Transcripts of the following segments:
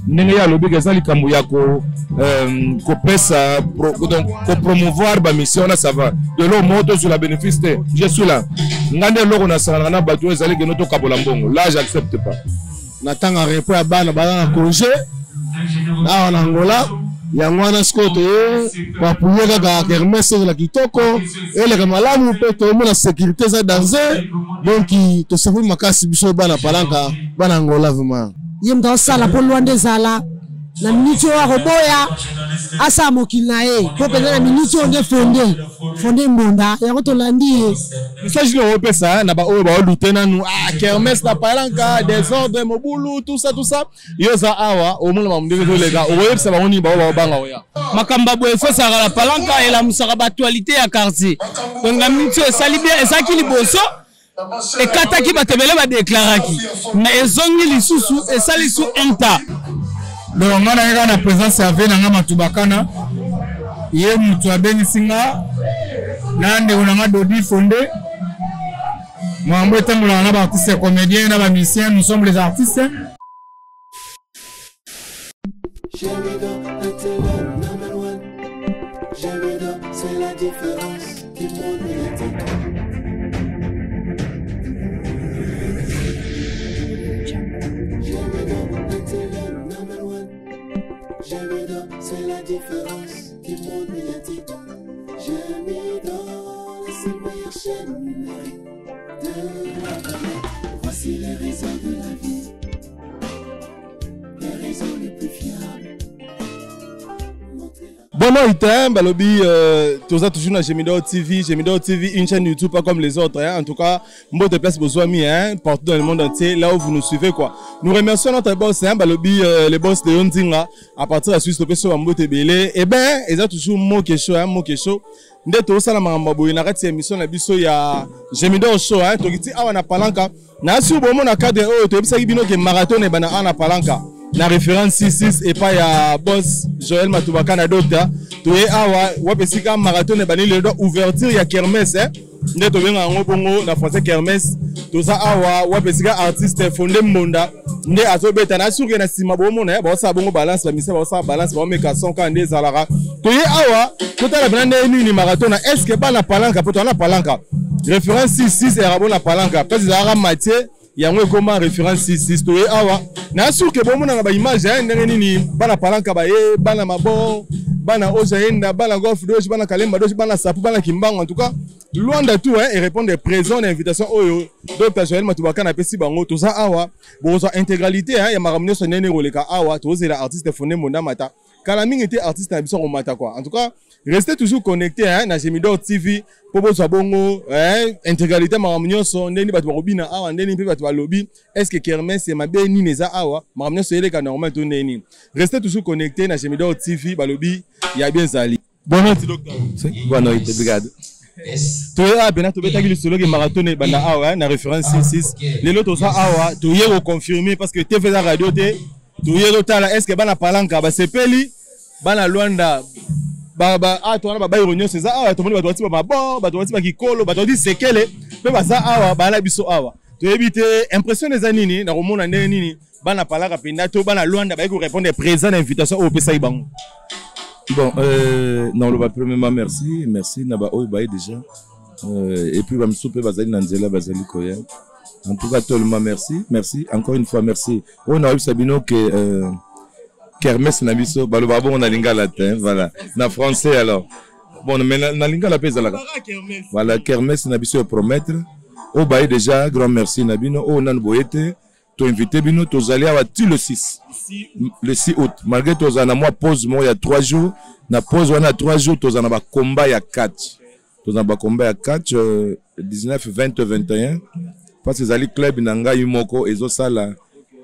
ndenge ya lobi eza likambo ya ko pesa donc ko promouvoir ba mission na ça va de l'eau moto sur la bénéfice je suis là ngande loko na sala na bato ezali ke noto kabola mbongo là j'accepte pas natanga repo ya bana bana congé na Angola yango wana skoto bapuye kaka Kermesse la kitoko ele malamu pe to mona sécurité za danger donc to safu makasi biso bana palanka bana Angola vraiment yemda sala po Luanda zala na minute wa roboya asa mokina po pena na minute on de fondé mbonda ya ko to landi message le repesa na ba o ba lutter na nous Kermesse la palanka désordre mobulu tout ça yoza awa o mona mamdeke les gars o yebisa ba oni ba banga oya makamba bo efo sara la palanka et la musaka ba actualité ya quartier donc na minute sali bien ezaki liboso et kataki batebele ba déclaraki mais ezongi lisusu et sali sous enta donc on a la présence avec nanga matubakana ye mutu abenisinga nande unanga dodi fondé mwambo tamula na ba artistes comédiens na ba musiciens nous sommes les artistes c'est la différence qui montre c'est la différence qui monte médiatique. J'ai mis dans la meilleure chaîne numérique de la planète. Voici les raisons de la vie, les raisons les plus fiables. Bon item, balobi, tous toujours dans Jemido TV, une chaîne YouTube pas comme les autres. Hein. En tout cas, mot de place besoin hein, partout dans le monde entier, là où vous nous suivez quoi. Nous remercions notre boss, hein, balobi, les boss de Yondinga, à partir de la Suisse, le PSO Mbote Belé. Eh ben, ils ont toujours mot que chaud, hein, mot que chaud. Ndé to sala mambabo, il arrête cette émission la biso ya Jemido show, hein, to kiti awa na palanka. Na su bomo na cadre oh, to ebisa bino ke marathon e bana ana palanka. La référence 66 et pas ya boss Joël Matubaka na docteur to e awa wapesika marathon e bani le ouverture ya Kermesse hein nde to benga ngo bongo na français Kermesse to sa awa wapesika artiste fondé Mbonda nde azobeta na suki na sima bomo na ba sa bongo balance ba mise ba sa balance ba meka son ka nde zalara to e awa to tala bana ni marathon est-ce que bana palanka poto na palanka référence 66 et rabona palanka parce que Mathieu yango ekoma référence 66 to e awa na suke bomo na ba image ndenge nini bana palanka ba ye bana mabo bana ojaenda bana golf doji bana kalemba doji bana sapu bana kimbango en tout cas Luanda tout hein et répondre présent l'invitation oyo Dr Joël Matubaka na pesi bango to za awa bozo intégralité hein ya maramunyo so nene roleka awa to zela artiste fondé Mbonda mata kala mingi était artiste na biso mata quoi en tout cas restez toujours connectés hein na Jemido TV pour bozo bongo hein intégralité maramunyo so ndeni batu robina awa ndeni pe batu lobby est-ce que Kermesse c'est mabe ni neza awa maramunyo so eleka normal to neni restez toujours connectés na Jemido TV balobi ya bien zali bonne nuit docteur bonne nuit obrigado to ya bena to betaki le solo ke marathon e banda awa na référence 66 les lotos ça awa to yero confirmer parce que TV la radio te to yero tala est-ce que bana palanka ba sepeli bana Luanda ba to na ba ironyo c'est ça awa to moni ba to ba bon ba to ba kikolo ba to di sekele pe ba za awa ba la biso awa to éviter impression des anini na romona nini bana palanka penda to bana Luanda ba ko répondre présent l'invitation au pesa ibango. Bon, non, le premièrement, merci, Naba Oibaï déjà. Et puis, Bamsoupe Bazali Nanzela Bazali Koya. En tout cas, tout le monde, merci, encore une fois, merci. On a eu Sabino que Kermesse Nabiso, Balobabo, on a linga latin, voilà. Na français alors. Bon, mais na linga la pesa là. Voilà, Kermesse Nabiso promettre. Oibaï déjà, grand merci Nabino. Oh, Nan Boyete. Tu invité Bino, tu allais à le 6 août. Malgré que tu as moi pause moi il y a 3 jours, na pause on a 3 jours, tu as un combat il y a 4. Tu as un combat il y a 4 19 20 21 parce que les club nanga yumoko et ça là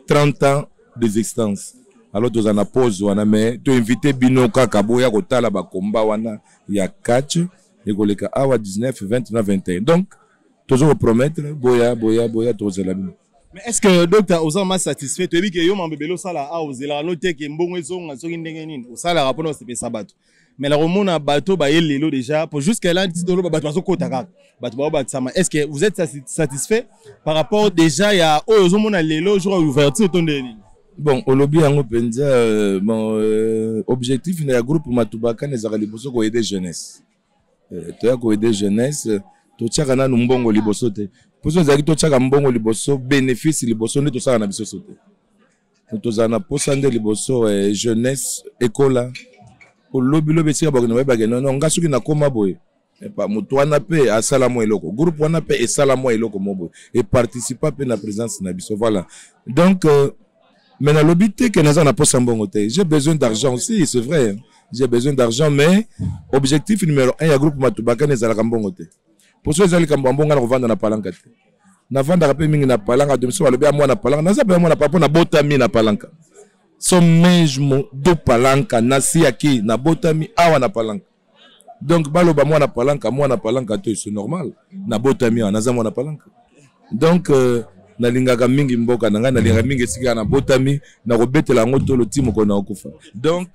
30 ans d'existence. Alors tu as une pause on a mais tu invité Bino Kakaboya kotala ba combat wana il y a 4 et koleka awa 19 29 21. Donc toujours promettre boya tu la Bino. Mais est-ce que docteur Osama satisfait? Tu dis que yo mambebelo sala a ozela note que mbongo ezonga soki ndenge nini osala rapona c'est pesa bato mais la remona bato ba yelelo déjà pour jusqu'à là titolo ba bato bazokota kaka bato ba batsama. Est-ce que vous êtes satisfait par rapport déjà ya ozomona lelo jour ouverture ton ndeni? Bon, au lobby en Openza, bon, objectif il y a groupe Matubaka les araliboso ko aider jeunesse. Tu as ko aider jeunesse, to tchaka na mbongo liboso te. Pour ça zaki to tchaka mbongo liboso bénéfice liboso ne to ça na biso sote. To za na posande liboso jeunesse école. Au lobby sika ba non ngasuki na koma boy. Pa mutu wana pe asala mo eloko. Groupe wana pe esala mo eloko mobo et participer pe na présence na biso voilà. Donc mais dans l'obité que nous avons pas j'ai besoin d'argent aussi, c'est vrai. J'ai besoin d'argent, mais objectif numéro 1, il y a un groupe Matubaka qui est à la Kambongote. Pour ceux qui sont à la Kambongote, on va vendre la palanca. On va vendre la palanca, on va vendre la palanca, on va vendre la palanca, on va vendre la palanca. Son mesmo do palanca, nasi aki, na botami, awa na palanca. Donc, balo ba moi na palanca, c'est normal. Na botami, na za moi na palanca. Donc, nalingaka mingi mboka nanga nalingaka mingi sika na botami na robetela ngoto lo timo ko na okufa. Donc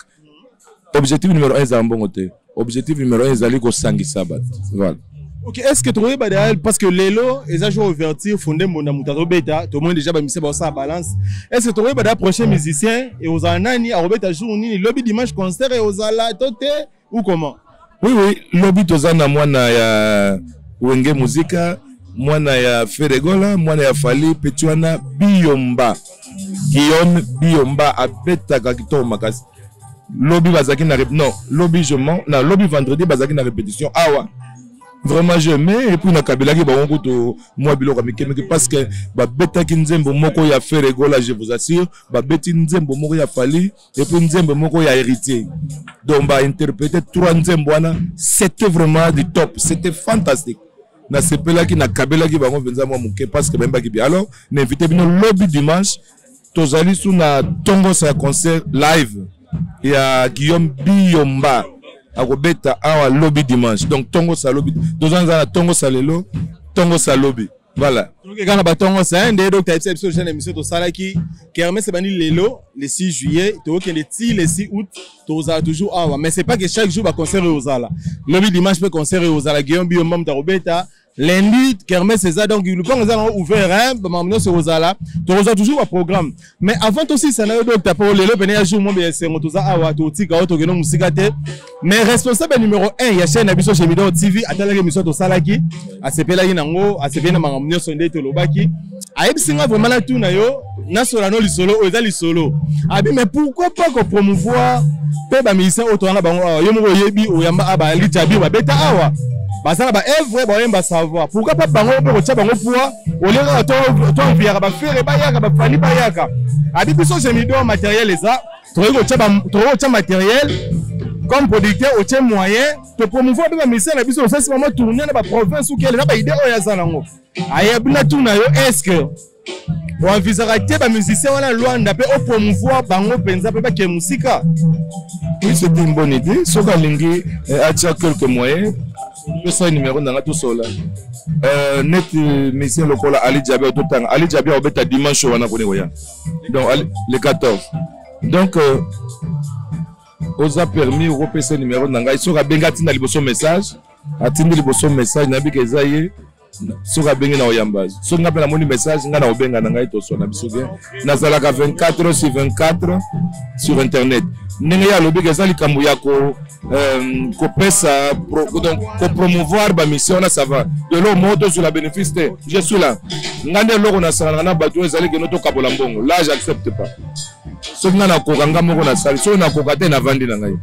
objectif numéro 1 za mbongo te. Objectif numéro 1 zali ko sangisa bat. Voilà. OK, est-ce que tu vois parce que lelo les agents ouverture fondé mon mutato beta, tout le monde déjà ba mise ba ça balance. Est-ce que tu vois ba prochain musicien et aux anani a robeta jour ni lobby dimanche concert et aux ala toté ou comment? Oui, lobby tozana mwana ya wenge muzika. Mwana ya Feregola, mwana ya Fali, Petuana, Biyomba. Guillaume Biyomba abeta kakito makasi. Lobby bazaki na non, lobby je mens, na lobby vendredi bazaki na répétition. Awa. Vraiment je mets et puis na kabila ki ba to moi biloko mikemeki parce que ba beta ki nzembo moko ya Feregola, je vous assure, ba beti nzembo moko ya Fali et puis nzembo moko ya héritier. Donc ba interpréter 3 nzembo wana, c'était vraiment du top, c'était fantastique. Na sepela ki na kabela ki bango venza moi muke parce que bemba ki bi alors n'invité bino lobby dimanche tozali sous na tongo sa concert live ya Guillaume Biyomba akobeta awa lobby dimanche donc tongo sa lobby tozanza na tongo sa lelo tongo sa lobby voilà donc quand ba tongo sa ndé donc ta episode jeune émission to sala ki Kermesse bani lelo le 6 juillet to ke le 6 août toza toujours awa mais c'est pas que chaque jour ba concert aux ala lobby dimanche peut concert aux ala Guillaume Biyomba mtarobeta lundi Kermesse c'est ça donc le plan est ouvert hein maman c'est aux ala toza toujours un programme mais avant aussi ça na donc ta pour lelo bene ya jour mo be c'est motoza awa to tika auto ke no musika te mais responsable numéro 1 ya chaîne abiso chez Mido TV atala émission to sala ki asepela ki nango asepena maman sonde to lobaki ayebisinga vraiment la tout na yo na solano lisolo o eza lisolo abi mais pourquoi pas ko promouvoir pe ba musicien auto nga bango yo mo yebi o yamba aba lijabi ba beta awa basala ba evre ba yemba savoir pourquoi pas bango po tia bango poa o lera to viara ba faire ba yaka ba fani ba yaka abi biso je mi do matériel eza to tia matériel comme producteur au tien moyen to promouvoir ba musicien na biso ça c'est vraiment tourner na ba province ou quelle na ba idée o ya zanango ayebina tout na yo est-ce que on envisagera que ba musicien wana Luanda pe au promouvoir bango penza pe ba ke musika. Oui, c'est une bonne idée. Soka lingi atia quelques moyens. Je sais numéro dans tout cela. Net musicien local Ali Djabia tout temps. Ali Djabia obeta dimanche wana kone koya. Donc le 14. Donc oza permis au repérer numéro nanga soka bengati na liboso message. Atindi liboso message na bika ezaye. Soka bengi na oyambazi. So nga pela moni message nga na obenga na ngai to so na biso bien. Na zalaka 24 sur 24 sur internet. Ndenge ya lobi ke zali kambu ya ko pesa donc ko promouvoir ba mission na ça va. De l'eau moto sur la bénéfice te. Je suis là. Ngande loko na sala na bato ezali ke noto kabola mbongo. Là j'accepte pas. So nga na ko kanga moko na sala. So na ko kate na vandi na ngai.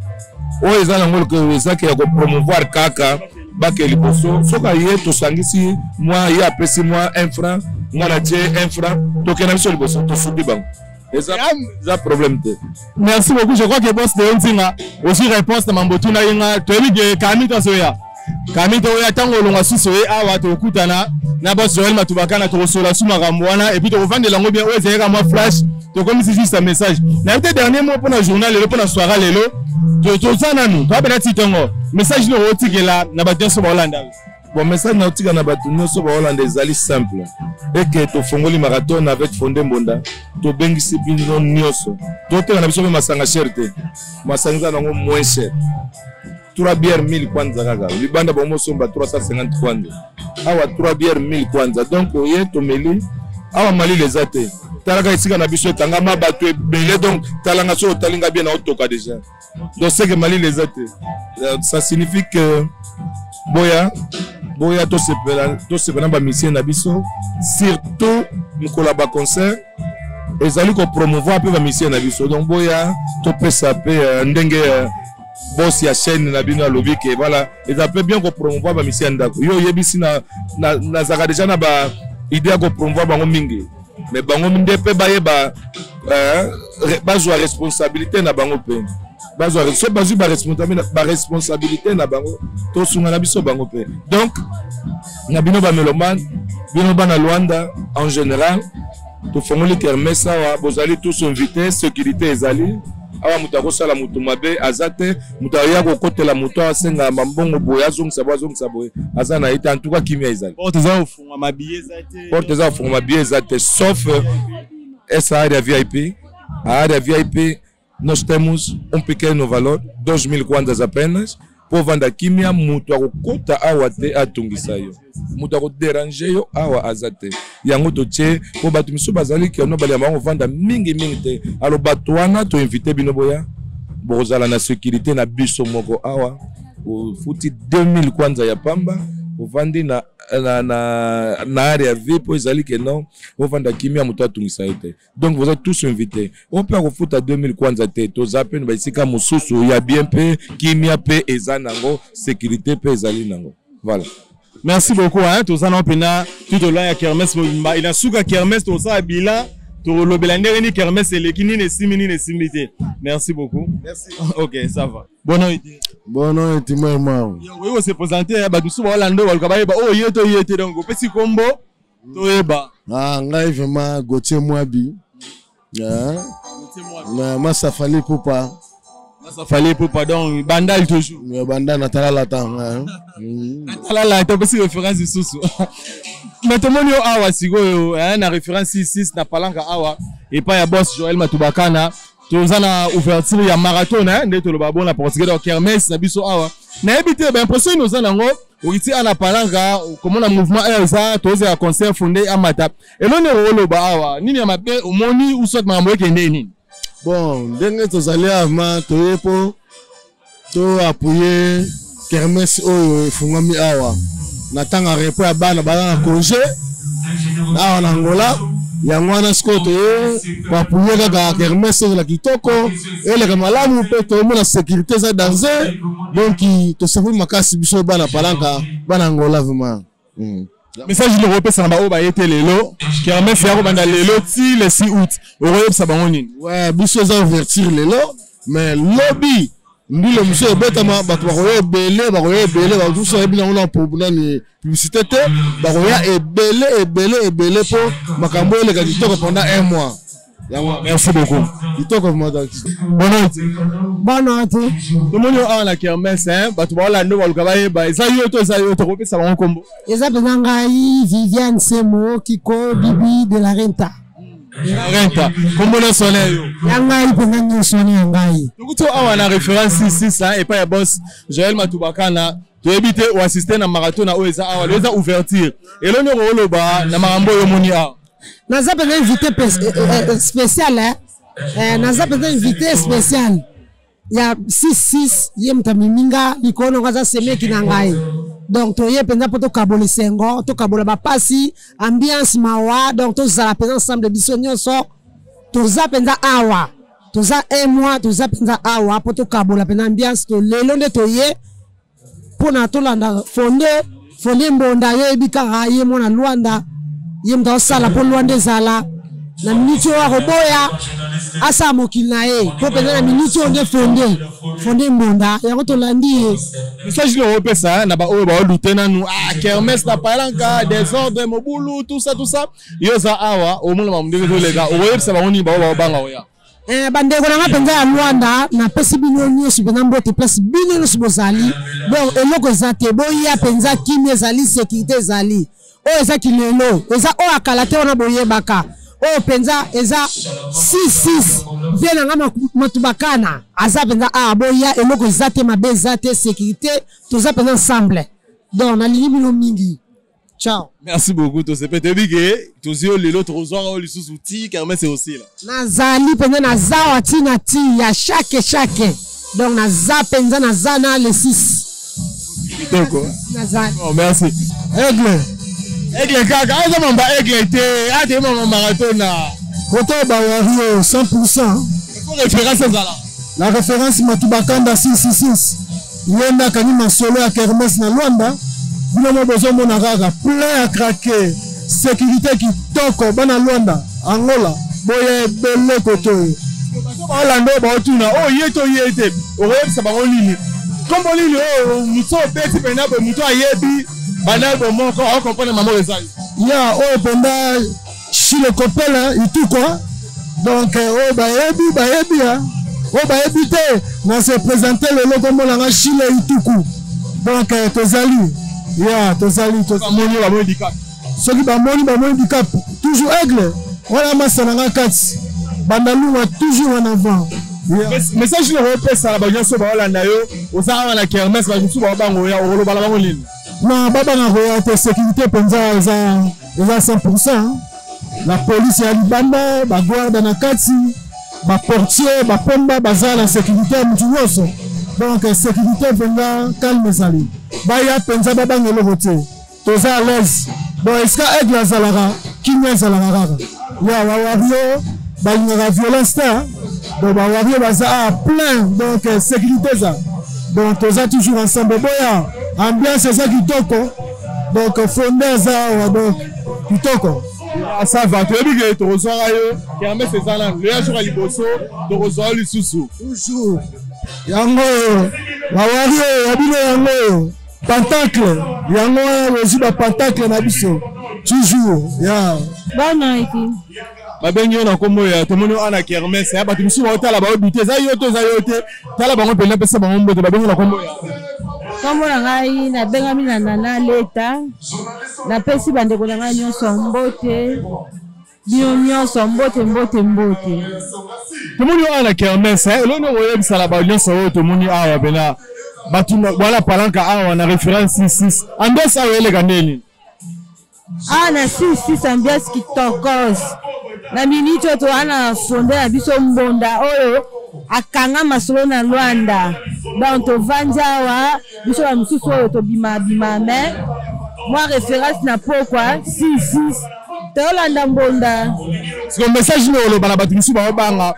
O ezala ngolo ke ezaki ya ko promouvoir kaka bake liboso soka ye to sangisi moi ya pesi moi 1 franc moi na tie 1 franc to kena biso liboso to fubi bango eza problème te. Merci beaucoup, je crois que boss de Onzinga aussi réponse na mambotu na yinga to ebi kamita soya kamita oya tango longa suso e awa to kutana na boss Joël Matubaka to sola suma ramwana et puis to vendre lango bien oya zeka moi flash to comme c'est juste un message na peut dernier mot pour na journal le pour na soirée lelo to sana nous to abena titongo message le rotikela na batenso ba Hollande. Bon message na otika na batu nyonso ba Hollande ezali simple et que to fongoli marathon avec Fondé Mbonda to bengisi bino nyonso to teka na biso masanga cherté masanga nango moins cher 3 bières 1000 kwanza kaka libanda ba mosomba 350 kwanza awa 3 bières 1000 kwanza donc oye to meli awa mali les ate talaka esika na biso etangama bato ebele donc talanga so otalinga bien na otoka déjà donc c'est que Mali les a ça signifie que boya to sepela ba mission na biso surtout mikola ba concert ezali ko promouvoir pe ba mission na biso donc boya to pesa pe ndenge boss ya chaîne na bino alobi ke voilà et après bien ko promouvoir ba mission ndako yo yebisi na zaka déjà na ba idée ko promouvoir bango mingi mais bango minde pe ba yeba bazwa responsabilité na bango pe bazwa responsabilité na bango to sunga na biso bango pe donc na bino ba melomane bino ba na Luanda en général to fongoli kermesa wa bozali tous invités sécurité ezali awa mutako sala mutu mabe azate mutaya ko kotela mutu asenga mambongo boya zongisa boye azana ita en tout cas kimia ezali porte za ofunga mabiye zate porte za ofunga mabiye zate sauf essa área VIP a área VIP nós temos pequeno valor 2.000 kwanzas apenas pour venda kimia mutu akokota awa te atungisa yo mutu akoderange yo awa azate yango totie po bato miso bazali ke no bali bango venda mingi te alo bato wana to inviter bino boya bozala na sécurité na biso moko awa futi 2000 kwanza ya pamba ovandi na área VIP ezali ke non ovanda kimia mutu atungisa yo te donc vous êtes tous invités on peut refuta 2000 kwanza te toza pe ba isika mususu ya bien pe kimia pe ezanango sécurité pe ezali nango voilà. Merci beaucoup hein toza na pena tout au long ya kermesse mobimba ina suka kermesse toza bila to lobelande ni kermesse elekini ne simini ne simité. Merci beaucoup. Merci. OK, ça va. Bonne nuit. Bonne nuit moi. Oui, on s'est présenté ba dusu ba lando ba ba oh yete donc petit combo to eba. Ah ngai vraiment Gauthier Mwabi. Na masa fali poupa. Ça fallait pour pardon bandal toujours banda natala la temps natala la to basi référence isusu maintenant yo awa sigo na référence 66 na palanga awa et pas ya boss Joël Matubakana tozana ouverture ya marathon nde to lo babon na portugais de kermesse na biso awa na ebité ben impression nous ngo okiti ana palanga comme na mouvement ça toze ya concert fondé amata et non ne ba awa nini ya mabe omoni usot mambo kende nini. Bon, dès que allé avant, to appuyer kermesse oyo fungami awa. Natanga repo ya bana bana congé. Awa na Angola, yango na skoto pour appuyer kaka kermesse la kitoko, ele kama malamu pe to mona sécurité za danger. Donc to safu makasi biso bana palanka bana Angola vraiment. Message de l'Europe, ça va ba été lelo qui a même fait banda lelo ti le 6 août Europe ça bango nini ouais biso za ouverture lelo mais lobby ndilo monsieur betama bato ba koye belé ba tout ça bien on a pour ni publicité te ba koya ebele pour makambo le ka kitoko pendant 1 mois. Merci beaucoup. Kitoko madame. Bonne nuit. Tout le monde a la kermesse hein bato ba la ndo ba lukabaye ba za yo to ko pesa bango kombo. Eza benangai Viviane Semo Kiko Bibi de la Renta. Renta. Kombo na soleil yo. Yangai benangai soleil ngai. Tukuto awa na référence 66 et pas ya boss Joël Matubakana to éviter ou assister na marathon na oeza awa leza ouverture. Et l'on rolo ba na marambo yo moni a. Naza peut invité spécial hein. Naza peut invité spécial. Il y a 6 yem tamiminga likono ngaza semeki na ngai. Donc to ye penza poto kabole sengo, to kabola ba pasi, ambiance mawa, donc to za la penza ensemble de biso nyonso. To za penza awa. To za 1 mois, to za penza awa poto kabola penza ambiance to lelo nde to ye pona to landa fondé mbonda ye bikara ye mona Luanda. Yem da sala po Luanda zala na minute wa roboya asa mokili na ye po penza na minute onde fondé mbonda yango to landi message le Europe ça na ba o ba luter na nu kermesse na palanka désordre mobulu tout ça yo za awa o mona mamdeke to lega o web ça ba oni ba banga oya bandeko na penza ya Luanda na pesi bino nyonso penza mbote place bino nyonso bozali bon eloko ezate boya penza kimi ezali sécurité ezali o eza kilelo eza o akala te ona boyebaka o penza eza 6 vena ngama Matubakana aza penza boya eloko ezate mabe ezate sécurité toza penza ensemble donc na lini bino mingi Ciao. Merci beaucoup. Tu sais peut-être que tu sais les autres rejoindre les sous-outils car mais c'est aussi là. Nazali penza naza wati nati ya chaque. Donc naza penza naza na le 6. Donc Nazali. oh, merci. Aigle kaka, aza mamba aigle te, ate mamba marathon na. Koto Bawario 100%. Pour référence à ça. La référence Matubakanda 666. Yenda kanima solo à Kermesse na Luanda. Bino besoin mon araga plein à craquer. Sécurité qui toko bana Luanda. Angola. Boye belle koto. Orlando ba otuna. Oh yeto yete. Oye ça ba olili. Comme olili oh muto beti pena be muto ayebi. Bana bo moko on comprendre maman les aïe. Ya oh penda chez le copain et tout quoi. Donc oh bayebi hein. Oh bayebi te na se présenter le logo molanga Chile Ituku. Donc tozali. Ya tozali moni ba moni dikap. Soki ba moni dikap toujours aigle. Wala masananga kati. Bandalunga toujours en avant. Message le repère ça la bagnso ba Holanda yo. Osara na kermesse ba jusu ba bango ya olo bala bango lini. Non baba na royauté sécurité penza eza 100%. La police ya libanda ba guarda na kati. Ba portier ba pomba baza la sécurité mutuoso. Donc sécurité penza calme sali. Ba ya penza baba ngelo vote. Toza à l'aise. Bon est-ce que aigle zalara kinya zalara rara. Ya wawario ba ngara violence ta. Donc ba wawario baza plein donc sécurité ça. Donc toza toujours ensemble boya. Ambiance ça kitoko. Donc fondé ça donc kitoko. Ça va, tu as dit que tu reçois Kermesse c'est ça là. Le jour à Liboso, tu reçois le sous-sous. Toujours. Yango, wawario, yabino yango. Pentacle. Yango, aussi ba pentacle na biso. Toujours. Ya. Bana iki. Babenyo na kombo ya tomoni ana Kermesse ya batu biso ba otala ba obité za yote tala bango pena pesa bango mbote babenyo na kombo ya. Kombo na ngai na bengami na nana leta. Na pesi bandeko na ngai nyonso mbote. Bino nyonso mbote. Tomoni ana Kermesse eloni oyebisa la ba nyonso oyo tomoni awa bena. Batu wala palanka awa na référence 66. Ambiance awa ele kaneli. Na 66 ambiance kitokos. Na minute to ana fonde na biso mbonda oyo akanga masolo na Luanda. Donc to vanjawa biso la mususu oyo to bima mais moi référence na pourquoi 66 to Landa mbonda. C'est un message no bana batumisu ba obanga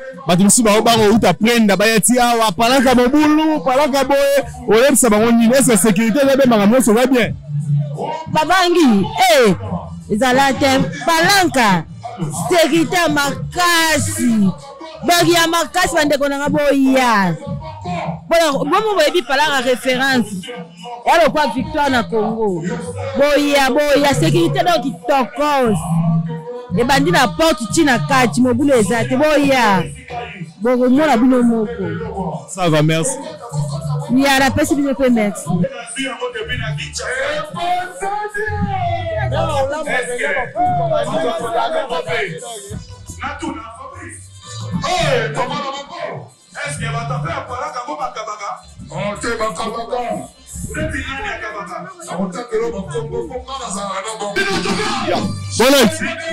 uta prenda bayati awa palaka mobulu palaka boye oyebisa bango nini est sécurité lebe mangamo so va bien. Babangi ezalate palanka sécurité makasi bagi ya makasi bandeko na boya bomo boyebi palanka référence ya lokwa victoire na Congo boya sécurité donc kitokos ebandi na porte tina kati mobulu ezate boya bokomona bino moko. Ça va, merci. Il y a la personne qui me fait merci.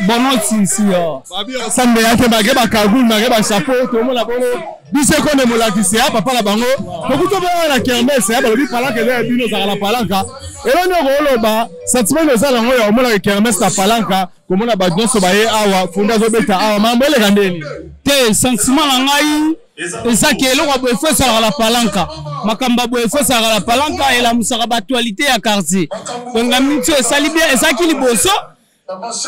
Bonoti ici. Sambe yake bageba kagul bageba chapeau tout le monde a bono. Bise konde molakisi ya papa la bango. Kokuto ba na Kermesse ya balobi palanka za bino za la palanka. Eloni oloba sentiment za la ngoya omona Kermesse ta palanka komona ba nyonso ba ye awa funda zo beta awa mambele kandeni. Te sentiment la ngai ezaki eloko boye fo sala la palanka. Makamba boye fo sala la palanka et la musaka actualité ya quartier. Donc la minute esali bien ezaki liboso.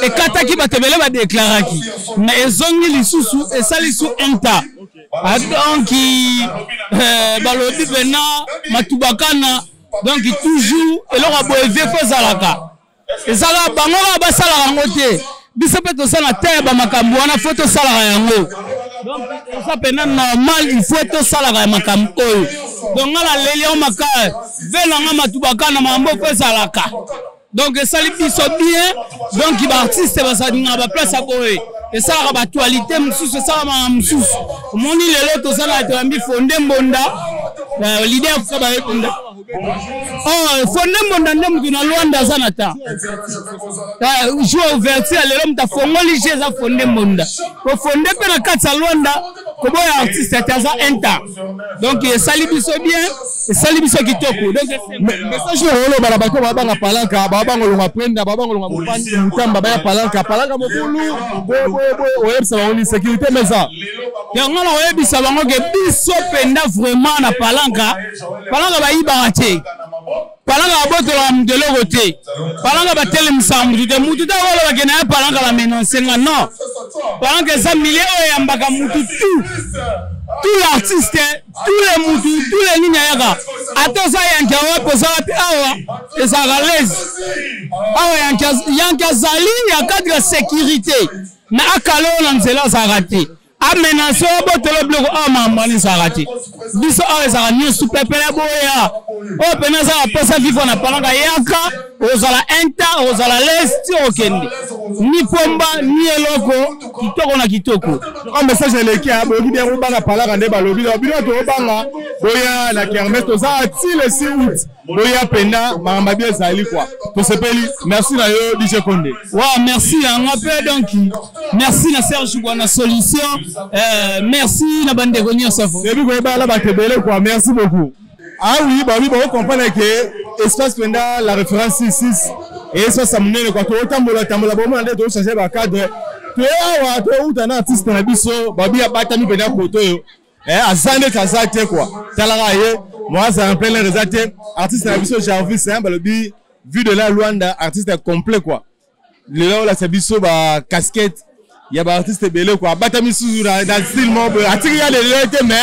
Et kataki batebele ba déclaraki mais ezongi lisusu esali su enta donc balobi bena matubakana donc toujours eloko boye fo zalaka ezala bango ba sala rango te biso pe to sala te ba makambo wana photo sala yango donc ça pena normal il faut to sala makambo oyo donc ngala leli o makaya vela nga matubakana mambo fo zalaka. Donc ça les biso bien donc il va artiste va ça dinga ba place à boy et ça la actualité mususu ça ma mususu moni lelo to ça la to ambi fonde mbonda l'idée ça ba fonda Oh, fondé mondande mutu na Luanda zanata. Joue ouverture lelo muta fongoli jeza fondé monda. Ko fondé pe na katsa Luanda ko boya artiste ataza enta. Donc sali biso bien, sali biso kitoko. Donc message le bala bato baba na palanka, baba ngolonga prenda, baba ngolonga mupani, mutamba baya palanka mobulu, oyebisa bango sécurité meza. Yango na oyebisa bango ke biso penda vraiment na palanka ba iba te. Palanga botola mdelo côté. Palanga ba tele msambu de mutu da wala ba kena palanga la menoncenga non. Palanga za milieu yambaka mutu tout l'artiste, tous les mutu, tous les ninyaka. Atoza yanka wa poza awa et ça galez. Awa yanka zali ya cadre sécurité. Na akalo na nzela za raté. Amenace botolo bloko amambani sarati biso awezaka nyonso supepele boya o pena za pesa vivre na palanga yaka ozala enta ozala lesti okende ni pomba ni eloko kitoko na kitoko un message elekia boyoki bien obanga palanga nde balobi bino to obanga boya na kermesse toza ati le 6 août boya pena makambo bien ezali quoi tosepeli merci na yo DJ Condé wa merci yango pe donc merci na Serge Bwana solution merci na bande konyo safo debi ko ba la ba tebele quoi merci beaucoup ah oui bah oui bon comprendre que espace penda la référence 66 et ça ça munene quoi to tambola bon monde to changer ba cadre to awa to utana artiste na biso babi abata mi penda koto yo azande kazate quoi talaka ye moi ça en plein les résultats artiste na biso Jarvis hein balobi vu de la Luanda artiste complet quoi le là c'est biso ba casquette il y a des artistes belé quoi batami sous dans style mon atiri ya le mais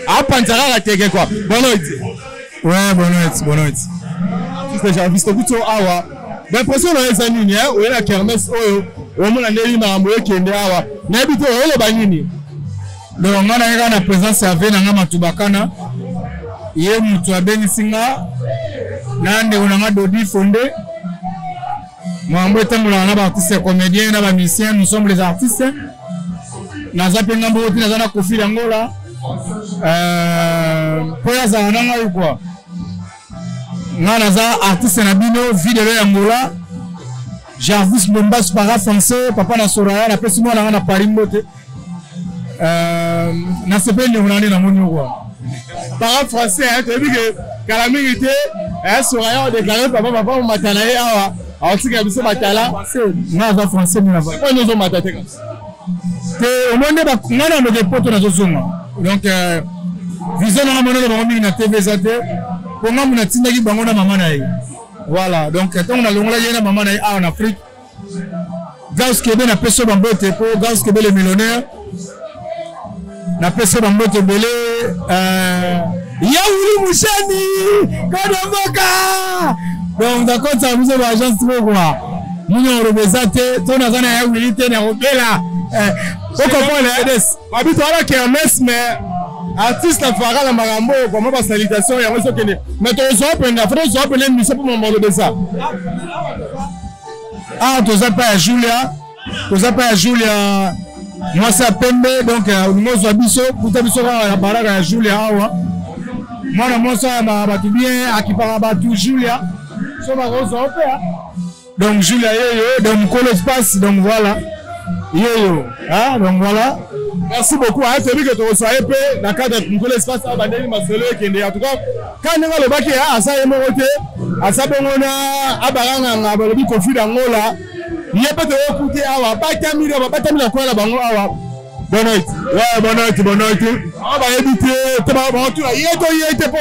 à pantara la teke quoi bonne nuit c'est Jarvis to kuto awa l'impression dans les années hein ou la kermesse oyo o mona ndeli mambo ekende awa na bito ole banini donc ngana na présence ya vena ngama tubakana ye mutu abenisinga nande unanga dodi fondé Moi, je suis artiste comédien, musicien, nous sommes les artistes. Nous avons un Kofi Angola. Pour ça, quoi. Nous avons artiste Nabino, vie de l'Angola. Jarvis Bombas, para français, papa na Soraya, la personne qui a Paris Moté. Na sepe ni unani na moni quoi. Para français, tu as vu que Calamité, Soraya a déclaré papa matanaye awa. Alors si tu as matala, na français ni na va. Pourquoi nous sommes matate comme ça? Te au monde ba ngana no de poto na zozonga. Donc vision na mona ba ngomi na TV zate. Pour nga muna tindaki bango na mama na ye. Voilà, donc tant on a longola yena maman en Afrique. Gauss Kebe na peso bambote pour Gauss Kebe le millionnaire. Na peso bambote belé Yaouli Mouchani Kodamboka. Donc d'accord ça vous avez agence trop quoi. Nous représente ton azana Yaouli te na robela. Pourquoi pas habite là kermesse mais artiste na fara na marambo comment ba salutation ya ngoso kende mais to so pe na fro so pe le mission pour mon de ça to ça pas Julia moi ça pembe donc nous zo biso puta biso na baraka ya Julia awa moi ça ba tu bien akipara ba tu Julia so ba zo pe donc Julia yo donc ko l'espace donc voilà yo donc voilà. Merci beaucoup. Tu vu que tu reçois peu dans le cadre de l'espace à Bandeli Masolo et Kende. En tout cas, quand on a le bac à ça et Moroté, à ça, on a Abaranga, à Balobi Kofi d'Angola. Il n'y a pas de écouter à Batami, à quoi la Bango. Bonne nuit. Ouais, bonne nuit. On va éviter. Il était pas.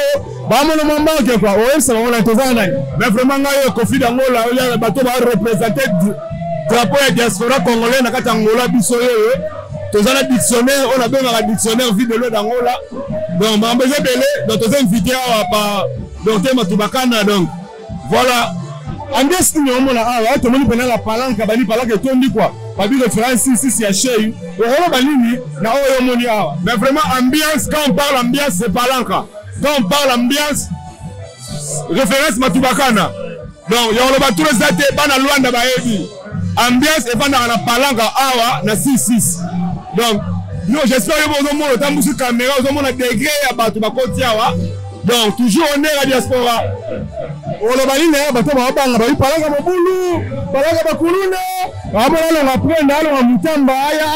Bah, mon moment, quoi. Ouais, c'est vraiment l'intérêt. Mais vraiment, Kofi d'Angola, le bateau va représenter drapeau et diaspora congolais dans le Angola, Bissoyo. Tous les dictionnaires, on a besoin d'un dictionnaire vie de l'eau d'Angola. Donc, on a besoin de belé, donc on a invité à Dr Matubakana. Donc, voilà. En guest, nous avons tout le monde pendant la palanque, bani palanque, tout le monde quoi. Pas de référence ici, c'est à chez eux. On a bani, na oyo moni awa. Mais vraiment, ambiance, quand on parle ambiance, c'est palanque. Quand on parle ambiance, référence Matubakana. Donc, il y a tous les athées, bana Luanda baebi. Ambiance, et pendant la palanque, awa, na 6-6. Donc, nous j'espère que vous avez une caméra, vous avez un degré à battre ma côte. Donc, toujours on est la diaspora. On a balayé, bateau, on a balayé, palanga mabulu, palanga bakulune, on a balayé, on a pris, on a mutamba, aya,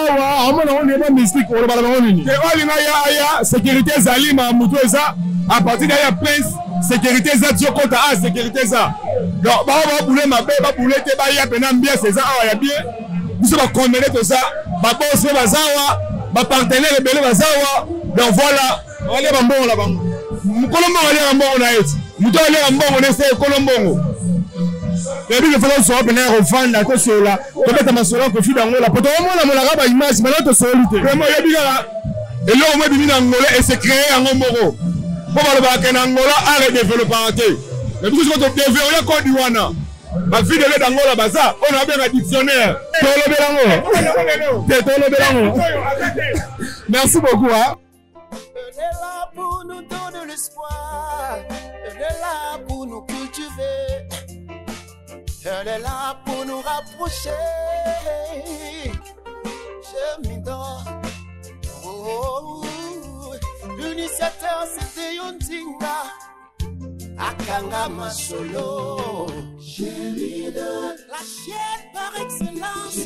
on a pas mystique, on a balayé. Aya, sécurité zalima, mutueza, à partir d'aya prince, sécurité za, tchokota, sécurité za. Donc, on va bouler ma belle, on va bouler, te baya, penam bien, c'est ça, on a bien. Nous sommes condamnés tout ça, ma boss, ma zawa, ma partenaire, belé, ma zawa. Donc voilà, on va aller à bon là-bas. Colombo allait en bon on a été. Mouton allait en bon on essaie Colombo. Et puis il faut se reprendre au fan là que c'est là. Peut-être ma soeur que fille d'Angola. Pour toi moi la mon arabe image maintenant te solité. Vraiment il y a bien là. Et là on met bien Angola et c'est créé en Ngomoro. Pour le bac en Angola arrête de développer. Mais tout ce qu'on te développe Côte d'Ivoire. Ma fille de l'Angola baza, on a bien un dictionnaire. Merci beaucoup hein. Elle est là pour nous donner l'espoir. Elle est là pour nous cultiver. Elle est là pour nous rapprocher. Je m'idore. Oh, l'initiateur c'était Yontinga. Akanga Masolo. Je m'idore. La chienne par excellence.